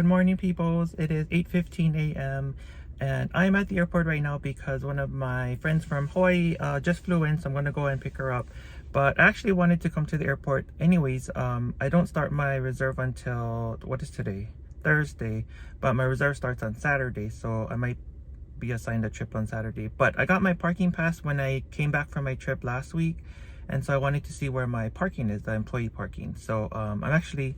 morning, peoples. It is 8:15 a.m. and I'm at the airport right now because one of my friends from Hawaii just flew in, so I'm gonna go and pick her up. But I actually wanted to come to the airport anyways. I don't start my reserve until, what is today? Thursday, but my reserve starts on Saturday, so I might be assigned a trip on Saturday. But I got my parking pass when I came back from my trip last week, and so I wanted to see where my parking is, the employee parking. So I'm actually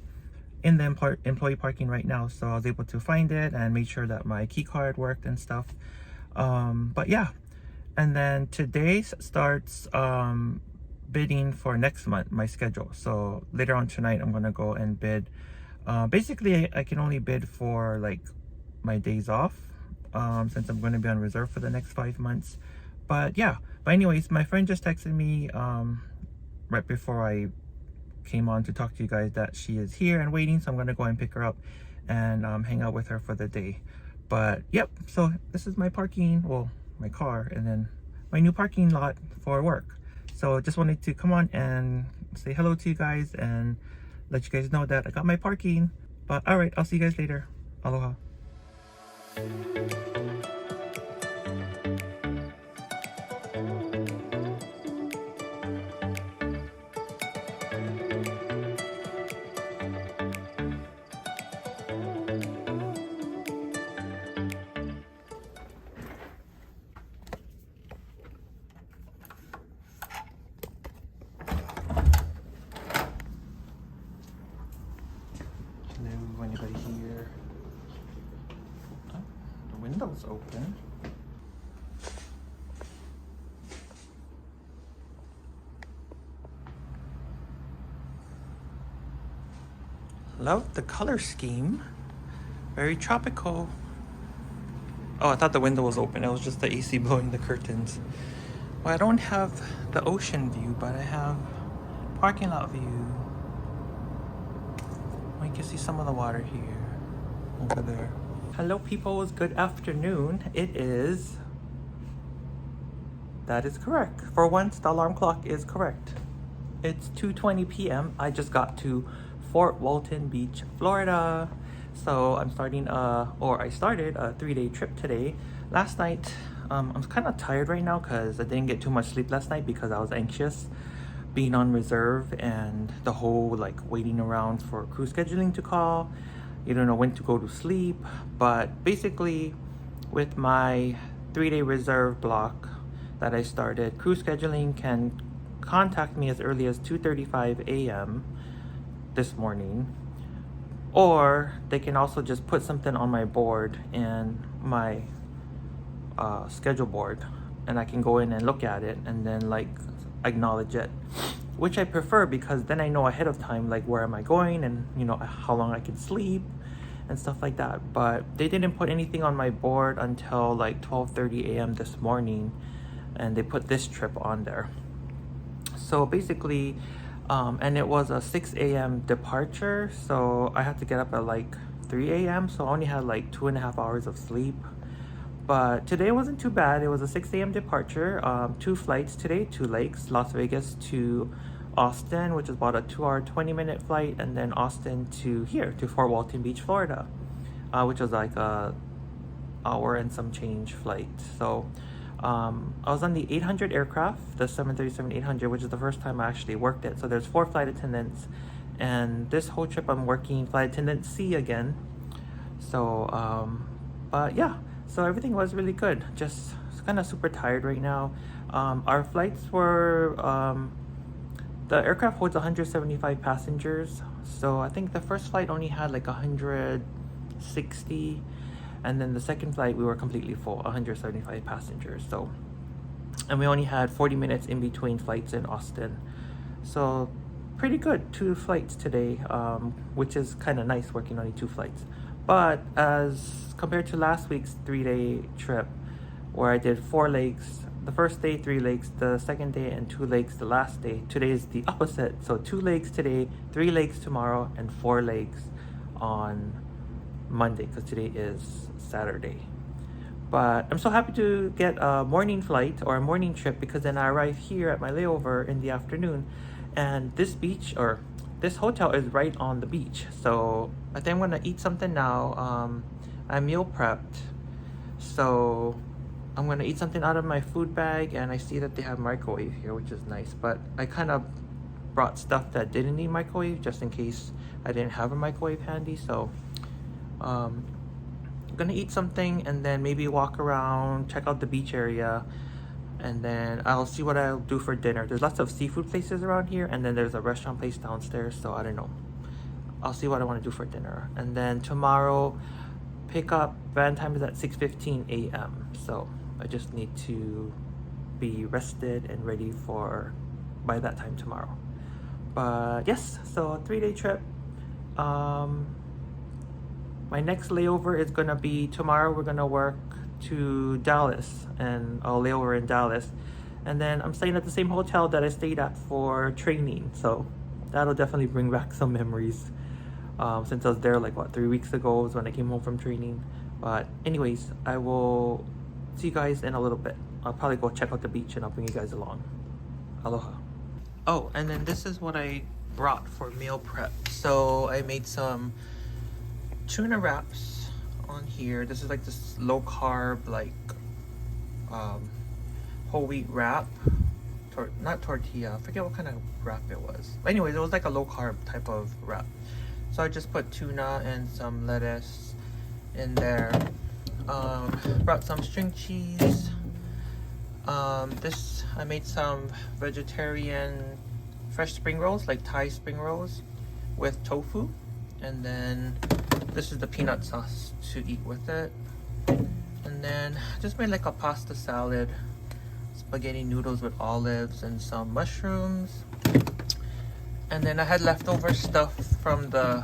in the employee parking right now, so I was able to find it and make sure that my key card worked and stuff. But yeah, and then today starts bidding for next month, my schedule. So later on tonight I'm gonna go and bid. Basically I can only bid for like my days off, since I'm going to be on reserve for the next 5 months. But yeah, but anyways, my friend just texted me right before I came on to talk to you guys that she is here and waiting, so I'm gonna go and pick her up and hang out with her for the day. But yep, so this is my parking, well, my car, and then my new parking lot for work. So just wanted to come on and say hello to you guys and let you guys know that I got my parking. But all right, I'll see you guys later. Aloha. Hello, anybody here? Oh, the window's open. Love the color scheme. Very tropical. Oh, I thought the window was open. It was just the AC blowing the curtains. Well, I don't have the ocean view, but I have parking lot view. You can see some of the water here, over there. Hello peoples, good afternoon. That is correct. For once, the alarm clock is correct. It's 2:20 p.m. I just got to Fort Walton Beach, Florida. So I started a 3-day trip today. Last night, I'm kind of tired right now because I didn't get too much sleep last night because I was anxious being on reserve and the whole like waiting around for crew scheduling to call. You don't know when to go to sleep. But basically with my 3-day reserve block that I started, crew scheduling can contact me as early as 2:35 a.m. this morning, or they can also just put something on my board in my schedule board, and I can go in and look at it and then like acknowledge it, which I prefer because then I know ahead of time like where am I going and you know how long I can sleep and stuff like that. But they didn't put anything on my board until like 12:30 a.m. this morning, and they put this trip on there. So basically and it was a 6 a.m. departure, so I had to get up at like 3 a.m. so I only had like 2.5 hours of sleep. But today wasn't too bad. It was a 6 a.m. departure, 2 flights today, 2 legs, Las Vegas to Austin, which is about a 2-hour 20-minute flight, and then Austin to here to Fort Walton Beach, Florida, which was like a hour and some change flight. So I was on the 800 aircraft, the 737-800, which is the first time I actually worked it. So there's 4 flight attendants, and this whole trip I'm working flight attendant C again. So but yeah, so everything was really good. Just kind of super tired right now. Our flights were the aircraft holds 175 passengers, so I think the first flight only had like 160, and then the second flight we were completely full, 175 passengers. So, and we only had 40 minutes in between flights in Austin, so pretty good. 2 flights today, which is kind of nice working only 2 flights. But as compared to last week's 3-day trip where I did 4 legs, the first day 3 legs, the second day and 2 legs the last day, today is the opposite. So 2 legs today, 3 legs tomorrow, and 4 legs on Monday, because today is Saturday. But I'm so happy to get a morning flight or a morning trip, because then I arrive here at my layover in the afternoon, and this beach, or this hotel is right on the beach, so I think I'm gonna eat something now. I meal prepped, so I'm gonna eat something out of my food bag, and I see that they have microwave here, which is nice, but I kind of brought stuff that didn't need microwave just in case I didn't have a microwave handy. So I'm gonna eat something and then maybe walk around, check out the beach area, and then I'll see what I'll do for dinner. There's lots of seafood places around here, and then there's a restaurant place downstairs, so I don't know. I'll see what I want to do for dinner. And then tomorrow, pick up van time is at 6:15 a.m. So I just need to be rested and ready for by that time tomorrow. But yes, so a 3-day trip. My next layover is gonna be tomorrow. We're gonna work to Dallas, and I'll lay over in Dallas, and then I'm staying at the same hotel that I stayed at for training, so that'll definitely bring back some memories, since I was there like what, 3 weeks ago was when I came home from training. But anyways, I will see you guys in a little bit. I'll probably go check out the beach and I'll bring you guys along. Aloha. Oh, and then this is what I brought for meal prep. So I made some tuna wraps on here. This is like this low carb, like whole wheat wrap, not tortilla, I forget what kind of wrap it was. Anyways, it was like a low carb type of wrap. So I just put tuna and some lettuce in there. Brought some string cheese. This, I made some vegetarian fresh spring rolls, like Thai spring rolls with tofu. And then this is the peanut sauce to eat with it. And then just made like a pasta salad, spaghetti noodles with olives and some mushrooms. And then I had leftover stuff from the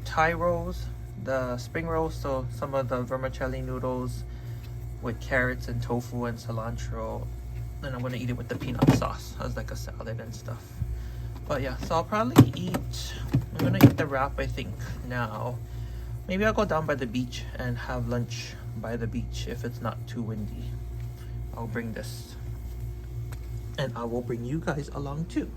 Thai rolls, the spring rolls, so some of the vermicelli noodles with carrots and tofu and cilantro. And I'm gonna eat it with the peanut sauce as like a salad and stuff. But yeah, so I'll probably eat, I'm gonna eat the wrap I think now. Maybe I'll go down by the beach and have lunch by the beach if it's not too windy. I'll bring this. And I will bring you guys along too.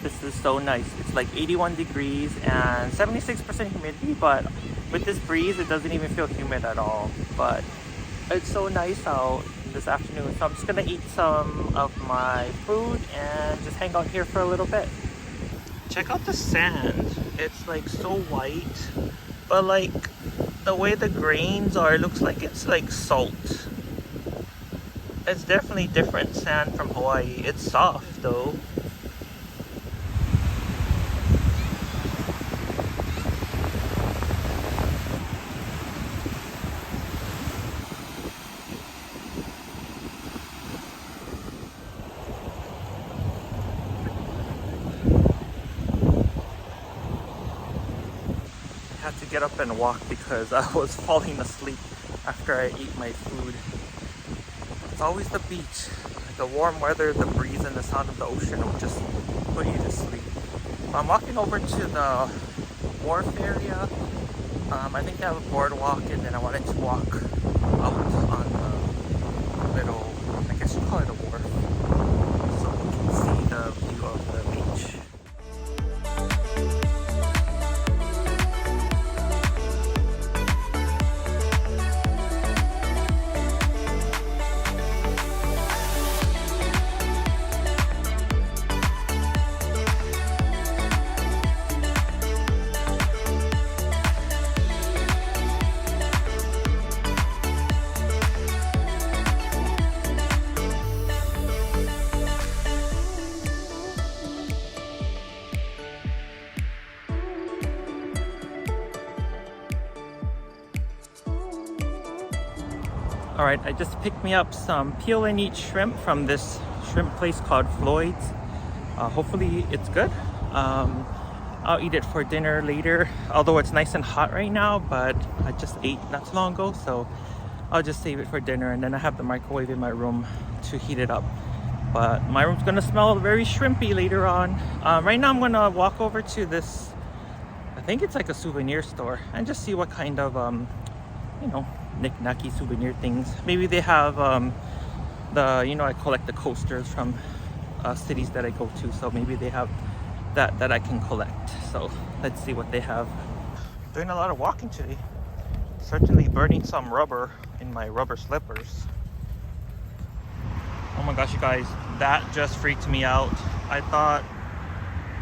This is so nice. It's like 81 degrees and 76% humidity, but with this breeze, it doesn't even feel humid at all. But it's so nice out this afternoon. So I'm just gonna eat some of my food and just hang out here for a little bit. Check out the sand. It's like so white, but like the way the grains are, it looks like it's like salt. It's definitely different sand from Hawaii. It's soft though. Had to get up and walk because I was falling asleep after I ate my food. It's always the beach. The warm weather, the breeze, and the sound of the ocean will just put you to sleep. I'm walking over to the wharf area. I think they have a boardwalk, and then I wanted to walk out on the little, I guess you call it a wharf, so we can see the view of the beach. Alright, I just picked me up some peel and eat shrimp from this shrimp place called Floyd's. Hopefully it's good. I'll eat it for dinner later, although it's nice and hot right now, but I just ate not too long ago, so I'll just save it for dinner. And then I have the microwave in my room to heat it up. But my room's gonna smell very shrimpy later on. Right now I'm gonna walk over to this, I think it's like a souvenir store, and just see what kind of you know, knick-knacky souvenir things. Maybe they have I collect the coasters from cities that I go to, so maybe they have that I can collect. So let's see what they have. Doing a lot of walking today. Certainly burning some rubber in my rubber slippers. Oh my gosh, you guys, that just freaked me out. I thought,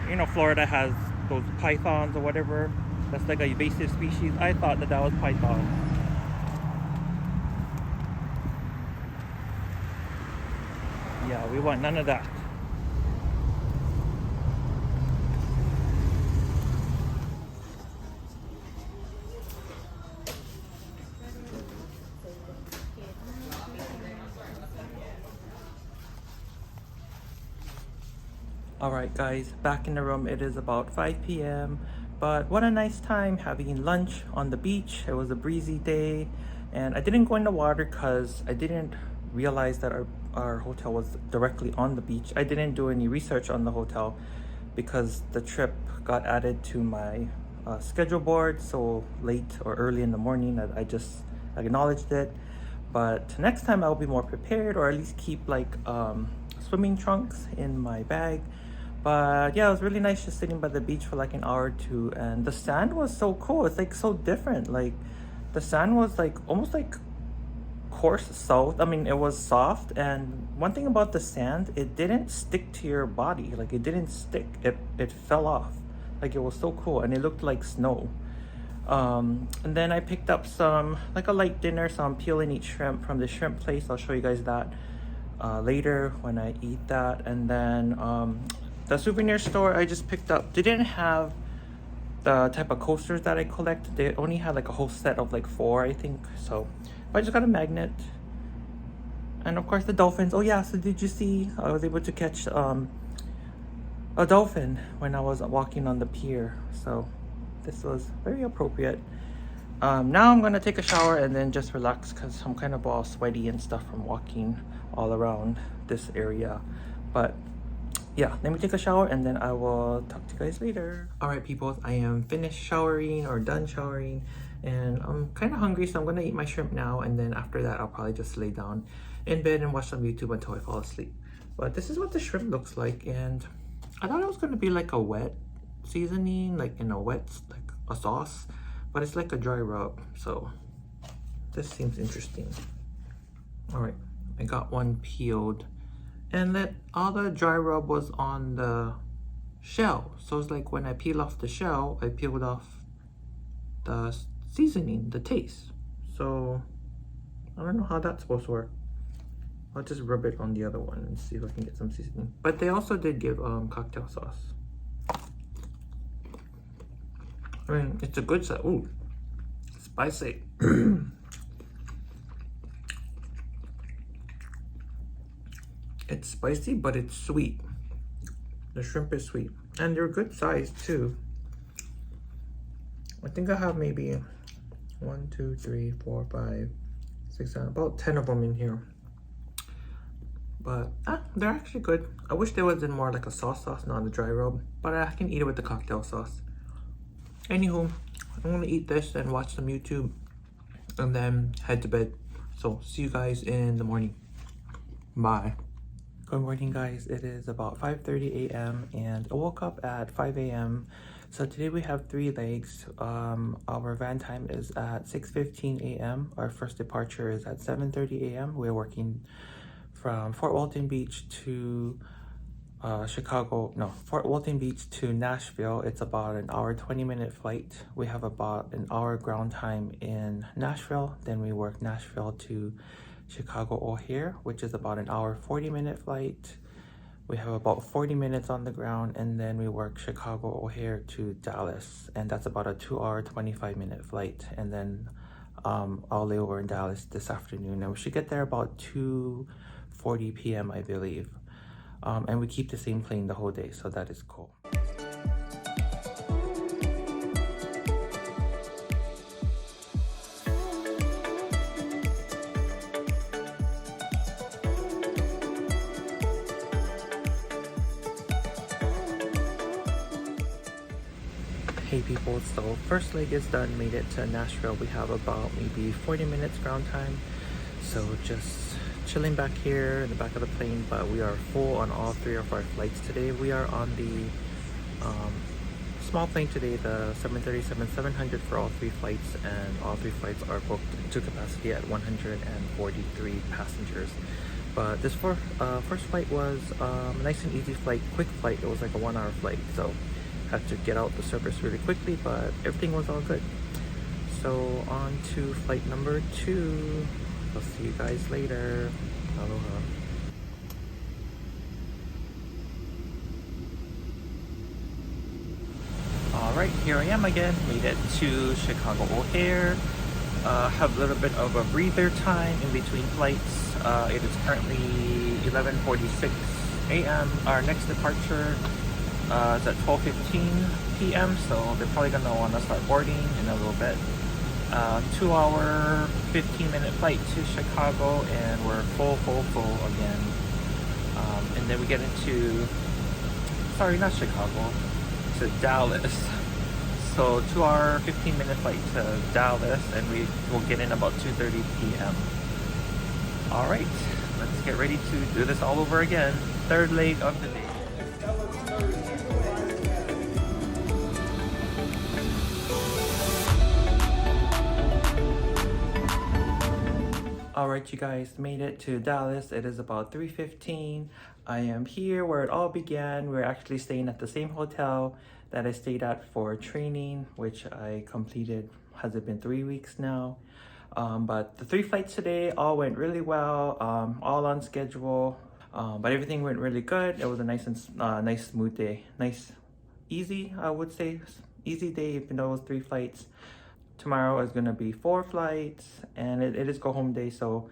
you know, Florida has those pythons or whatever. That's like a invasive species. I thought that was python. Yeah, we want none of that. Alright guys, back in the room. It is about 5 p.m. But what a nice time having lunch on the beach. It was a breezy day, and I didn't go in the water because I didn't realize that our hotel was directly on the beach. I didn't do any research on the hotel because the trip got added to my schedule board so late or early in the morning that I just acknowledged it. But next time I'll be more prepared, or at least keep like swimming trunks in my bag. But yeah, it was really nice just sitting by the beach for like an hour or two, and the sand was so cool. It's like so different. Like the sand was like almost like coarse salt. I mean, it was soft, and one thing about the sand, it didn't stick to your body. Like it didn't stick. It fell off. Like it was so cool, and it looked like snow. And then I picked up some like a light dinner, so I'm peeling eat shrimp from the shrimp place. I'll show you guys that later when I eat that. And then the souvenir store I just picked up, they didn't have the type of coasters that I collect. They only had like a whole set of like 4, I think. So I just got a magnet, and of course the dolphins. Oh yeah, so did you see I was able to catch a dolphin when I was walking on the pier, so this was very appropriate. Now I'm gonna take a shower and then just relax because I'm kind of all sweaty and stuff from walking all around this area. But yeah, let me take a shower and then I will talk to you guys later. All right, people, I am finished showering or done showering, and I'm kind of hungry, so I'm gonna eat my shrimp now, and then after that I'll probably just lay down in bed and watch some YouTube until I fall asleep. But this is what the shrimp looks like, and I thought it was gonna be like a wet seasoning, like in a wet, like a sauce, but it's like a dry rub, so this seems interesting. All right, I got one peeled, and that all the dry rub was on the shell, so it's like when I peel off the shell, I peeled off the seasoning, the taste. So I don't know how that's supposed to work. I'll just rub it on the other one and see if I can get some seasoning. But they also did give cocktail sauce. I mean, it's a good sauce. Ooh, spicy. It's spicy, but it's sweet. The shrimp is sweet, and they're good size too. I think I have maybe 1, 2, 3, 4, 5, 6, 7, about 10 of them in here. But they're actually good. I wish there was in more like a sauce, not a dry rub, but I can eat it with the cocktail sauce. Anywho, I'm gonna eat this and watch some YouTube and then head to bed. So see you guys in the morning. Bye. Good morning, guys. It is about 5:30 a.m. and I woke up at 5 a.m. So today we have 3 legs. Our van time is at 6:15 a.m. Our first departure is at 7:30 a.m. We're working from Fort Walton Beach to Fort Walton Beach to Nashville. It's about an hour 20-minute flight. We have about an hour ground time in Nashville. Then we work Nashville to Chicago O'Hare, which is about an hour 40-minute flight. We have about 40 minutes on the ground, and then we work Chicago O'Hare to Dallas, and that's about a 2-hour 25-minute flight. And then I'll lay over in Dallas this afternoon, and we should get there about 2:40 p.m. I believe. And we keep the same plane the whole day, so that is cool. Hey people, so first leg is done, made it to Nashville. We have about maybe 40 minutes ground time. So just chilling back here in the back of the plane, but we are full on all three of our flights today. We are on the small plane today, the 737-700 for all three flights, and all three flights are booked to capacity at 143 passengers. But this first flight was a nice and easy flight, quick flight. It was like a 1 hour flight, so had to get out the service really quickly, but everything was all good. So on to flight number 2. I'll see you guys later. Aloha. Alright, here I am again. Made it to Chicago O'Hare. Have a little bit of a breather time in between flights. It is currently 11:46 a.m. Our next departure is at 12:15 p.m. So they're probably gonna want to start boarding in a little bit. 2-hour, 15-minute flight to Chicago, and we're full again. And then we get into, sorry, not Chicago, to Dallas. So 2-hour, 15-minute flight to Dallas, and we will get in about 2:30 p.m. All right, let's get ready to do this all over again. Third leg of the day. Alright, you guys, made it to Dallas. It is about 3:15. I am here where it all began. We're actually staying at the same hotel that I stayed at for training, which I completed. Has it been 3 weeks now? But the 3 flights today all went really well, all on schedule. But everything went really good. It was a nice and nice smooth day. Nice, easy, I would say. Easy day, even though it was 3 flights. Tomorrow is gonna be 4 flights, and it is go home day, so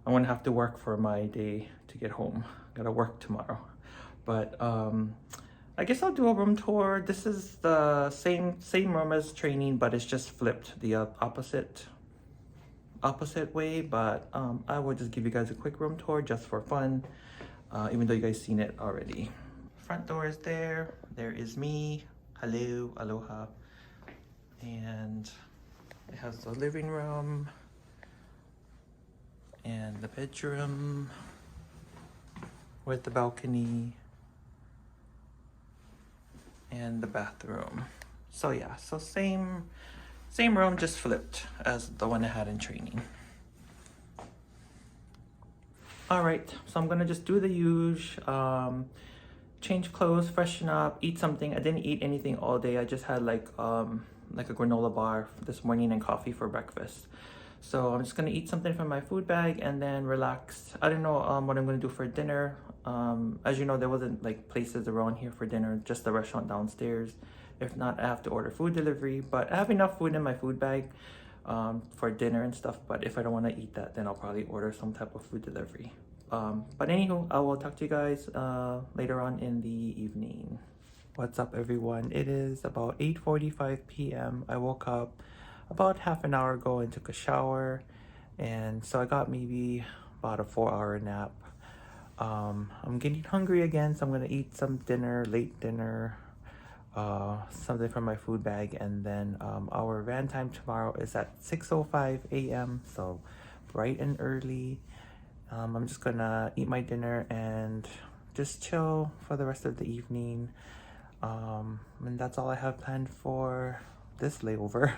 I'm gonna have to work for my day to get home. Gotta work tomorrow. But I guess I'll do a room tour. This is the same room as training, but it's just flipped the opposite way. But I will just give you guys a quick room tour just for fun, even though you guys seen it already. Front door is there. There is me. Hello, aloha. And it has the living room and the bedroom with the balcony and the bathroom. So yeah, so same room, just flipped as the one I had in training. All right, so I'm gonna just do the usual, change clothes, freshen up, eat something. I didn't eat anything all day. I just had like a granola bar this morning and coffee for breakfast. So I'm just gonna eat something from my food bag and then relax. I don't know what I'm gonna do for dinner. As you know, there wasn't like places around here for dinner, just the restaurant downstairs. If not, I have to order food delivery, but I have enough food in my food bag for dinner and stuff. But if I don't want to eat that, then I'll probably order some type of food delivery. But anywho, I will talk to you guys later on in the evening. What's up, everyone? It is about 8:45 p.m. I woke up about half an hour ago and took a shower, and so I got maybe about a 4-hour nap. I'm getting hungry again, so I'm gonna eat some dinner, late dinner, something from my food bag, and then our van time tomorrow is at 6:05 a.m. so bright and early. I'm just gonna eat my dinner and just chill for the rest of the evening. And that's all I have planned for this layover.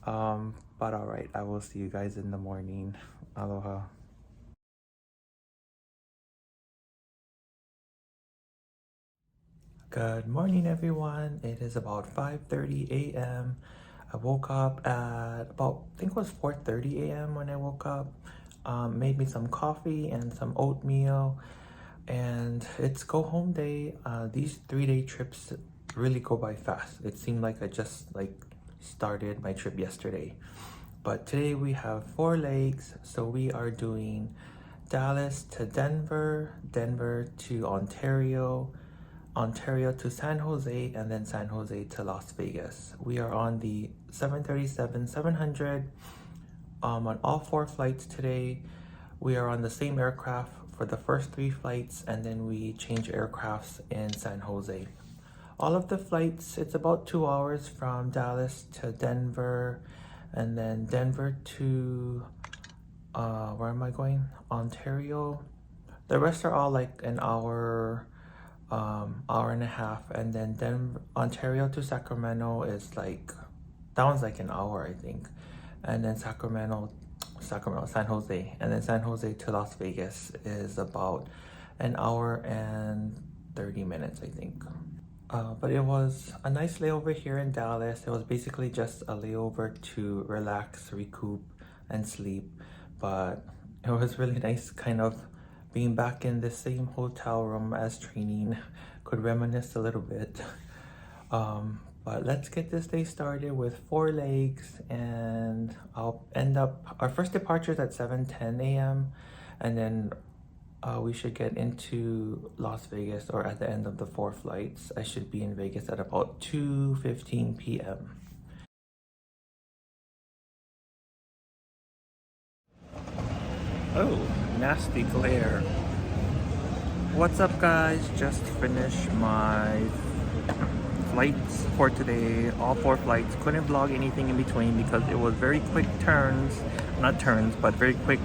But all right, I will see you guys in the morning. Aloha. Good morning, everyone. It is about 5:30 a.m. I woke up at about, I think it was 4:30 a.m. when I woke up. Made me some coffee and some oatmeal, and it's go home day. These 3-day trips really go by fast. It seemed like I just started my trip yesterday, but today we have 4 legs. So we are doing Dallas to Denver, Denver to Ontario, Ontario to San Jose, and then San Jose to Las Vegas. We are on the 737-700 on all 4 flights today. We are on the same aircraft for the first 3 flights, and then we change aircrafts in San Jose. All of the flights, it's about 2 hours from Dallas to Denver, and then Denver to where am I going? Ontario. The rest are all like an hour, hour and a half, and then Ontario to Sacramento is like, that one's like an hour, I think, and then San Jose, and then San Jose to Las Vegas is about an hour and 30 minutes, I think. But it was a nice layover here in Dallas. It was basically just a layover to relax, recoup, and sleep. But it was really nice kind of being back in the same hotel room as training. Could reminisce a little bit. But let's get this day started with 4 legs, and I'll end up, our first departure is at 7:10 a.m. and then we should get into Las Vegas, or at the end of the 4 flights, I should be in Vegas at about 2:15 p.m. Oh, nasty glare. What's up, guys? Just finished my flights for today, all 4 flights. Couldn't vlog anything in between because it was very quick turns, not turns, but very quick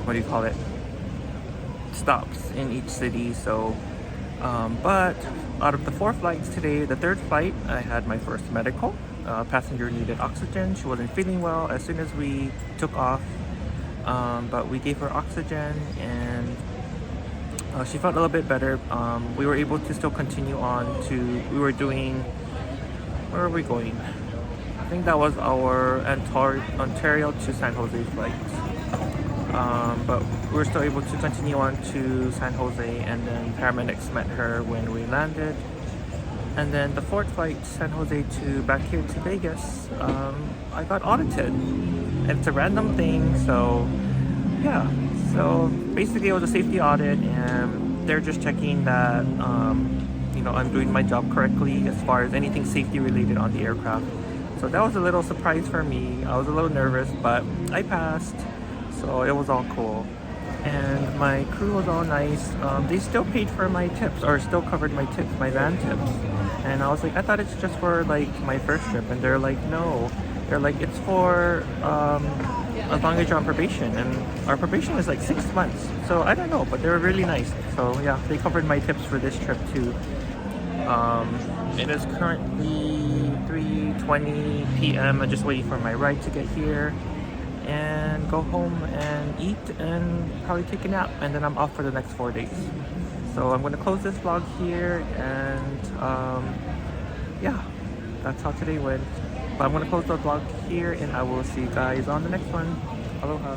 what do you call it, stops in each city. So but out of the 4 flights today, the 3rd flight I had my first medical. Passenger needed oxygen. She wasn't feeling well as soon as we took off, but we gave her oxygen, and she felt a little bit better. We were able to still continue on to, we were doing, where are we going? I think that was our Ontario to San Jose flight. But we were still able to continue on to San Jose, and then paramedics met her when we landed. And then the 4th flight, San Jose to back here to Vegas, I got audited. And it's a random thing, so yeah. So basically it was a safety audit, and they're just checking that you know, I'm doing my job correctly as far as anything safety related on the aircraft. So that was a little surprise for me. I was a little nervous, but I passed, so it was all cool. And my crew was all nice. They still paid for my tips, or still covered my tips, my van tips. And I was like, I thought it's just for like my first trip, and they're like, no. They're like, it's for as long as you're on probation, and our probation is like 6 months. So I don't know, but they were really nice. So yeah, they covered my tips for this trip too. It is currently 3:20 p.m. I'm just waiting for my ride to get here and go home and eat and probably take a nap, and then I'm off for the next 4 days. So I'm going to close this vlog here, and yeah, that's how today went. But I'm going to close the vlog here, and I will see you guys on the next one. Aloha.